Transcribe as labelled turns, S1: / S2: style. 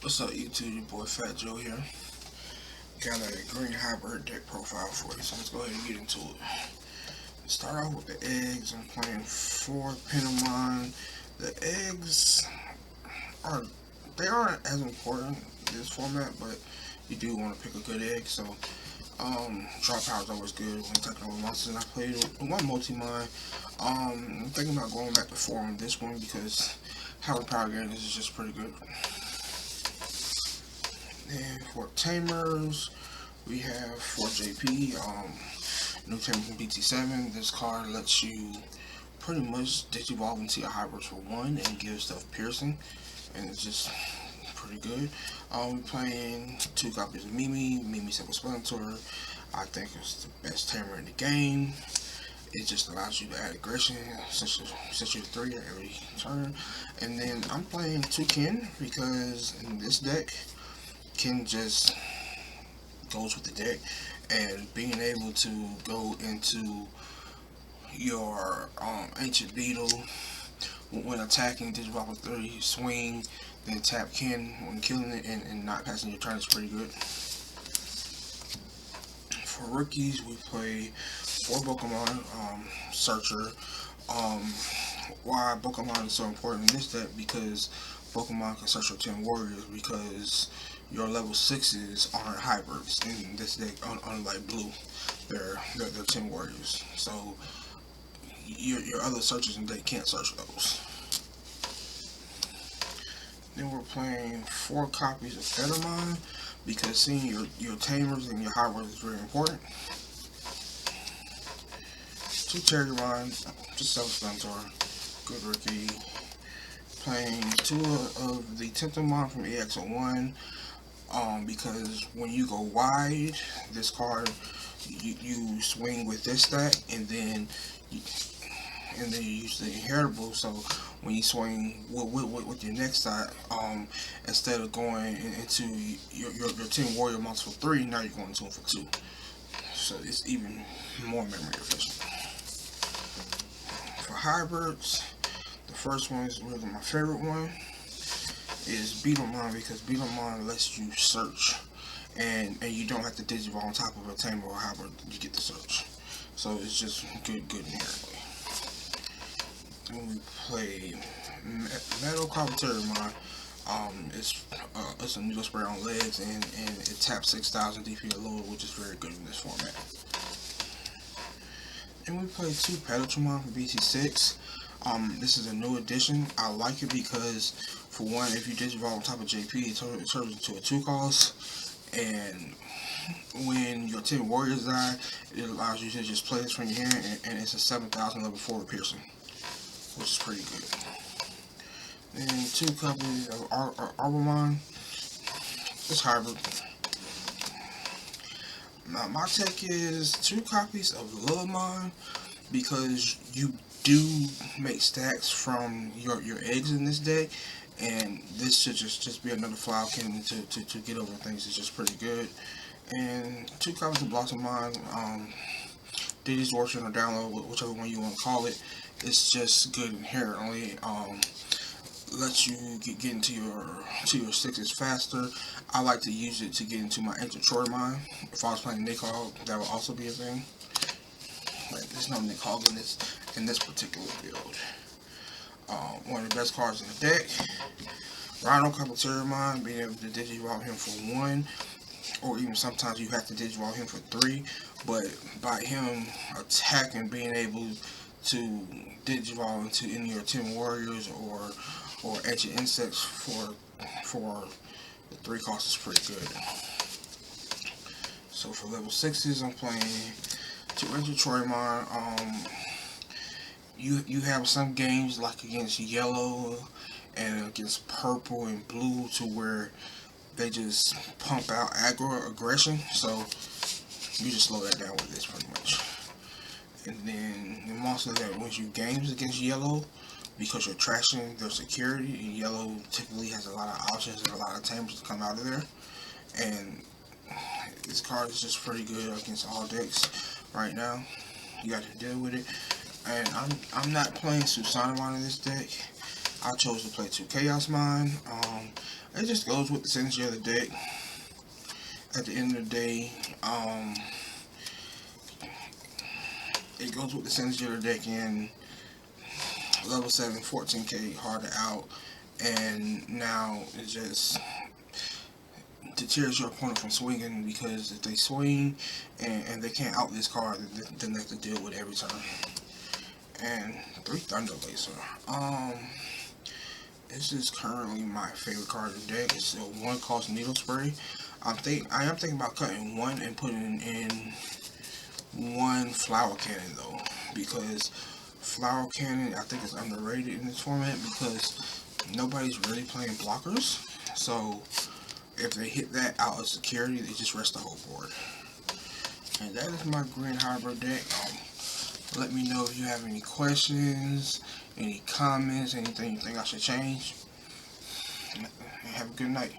S1: What's up, YouTube? Your boy Fat Joe here. Got a green hybrid deck profile for you, so let's go ahead and get into it. Start off with the eggs. I'm playing 4 Penamon. The eggs are aren't as important in this format, but you do want to pick a good egg. So draw power is always good when taking over monsters. And I played one multi-mine. I'm thinking about going back to 4 on this one because having power gain is just pretty good. And for tamers, we have 4 JP, new tamer from Bt7. This card lets you pretty much digivolve into your hybrids for 1 and give stuff piercing, and it's just pretty good. We're playing 2 copies of Bt7 Splinter. I think it's the best tamer in the game. It just allows you to add aggression, set you to 3 every turn. And then I'm playing 2 Kin because in this deck, Kin just goes with the deck, and being able to go into your ancient beetle when attacking, digivolve with 3, swing, then tap Kin when killing it and not passing your turn is pretty good. For rookies, we play 4 Pokemon, Searcher. Why Pokemon is so important in this deck? Because Pokemon can search your 10 warriors, because your level 6s aren't hybrids in this deck, unlike blue. They're 10 warriors. So your other searchers in the deck can't search those. Then we're playing 4 copies of Phenomon because seeing your tamers and your hybrids is very important. 2 Terriermon, just self-Splinter, good rookie. Playing 2 of the Templemon from EX01, because when you go wide, this card you swing with this stack, and then you use the inheritable. So when you swing with your next side, instead of going into your 10 warrior monster for 3, now you're going into them for 2. So it's even more memory efficient. For hybrids, the first one is really my favorite one, is Beetlemon, because Beetlemon lets you search, and you don't have to digivolve on top of a tamer or hybrid to get the search. So it's just good inherently. Then we play Metal Terriermon. It's a needle spray on legs, and it taps 6,000 DP or lower, which is very good in this format. And we play 2 Bt7 from Bt6. This is a new addition. I like it because, for one, if you digivolve on top of JP, it turns into a 2 cost, and when your 10 warriors die, it allows you to just play this from your hand, and it's a 7,000 level 4 piercing, which is pretty good. Then 2 copies of Arbomon. It's hybrid. Now my tech is 2 copies of Lillimon, because you do make stacks from your eggs in this deck, and this should just be another flower cannon to get over things. It's just pretty good. And 2 copies of Blossomon, Diddy's Orchard or download, whichever one you want to call it. It's just good inherently. Lets you get into your 6s faster. I like to use it to get into my ancient Troymon. If I was playing Nick Hog, that would also be a thing. Like, there's no Nick Hog in this particular build. One of the best cards in the deck. Rhino Terriermon, being able to digivolve him for 1, or even sometimes you have to digivolve him for 3. But by him attacking, being able to digivolve into any of your 10 warriors or ancient insects for the 3 cost is pretty good. So for level 6s, I'm playing 2 ancient Troymon. You have some games like against yellow and against purple and blue to where they just pump out aggro aggression, so you just slow that down with this pretty much. And then the monster that wins you games against yellow, because you're trashing their security, and yellow typically has a lot of options and a lot of tamers to come out of there. And this card is just pretty good against all decks right now. You got to deal with it. And I'm not playing Susanomon in this deck. I chose to play 2 Chaos Mine. It just goes with the synergy of the deck. At the end of the day, it goes with the synergy of the deck, and level 7, 14k harder out, and now it just deters your opponent from swinging, because if they swing and they can't out this card, then they have to deal with it every turn. And 3 Thunder Laser. This is currently my favorite card of the deck. It's a 1 cost Needle Spray. I am thinking about cutting 1 and putting in 1 Flower Cannon though, because Flower Cannon I think is underrated in this format, because nobody's really playing blockers. So if they hit that out of security, they just rest the whole board. And that is my Green Hybrid deck. Let me know if you have any questions, any comments, anything you think I should change. And have a good night.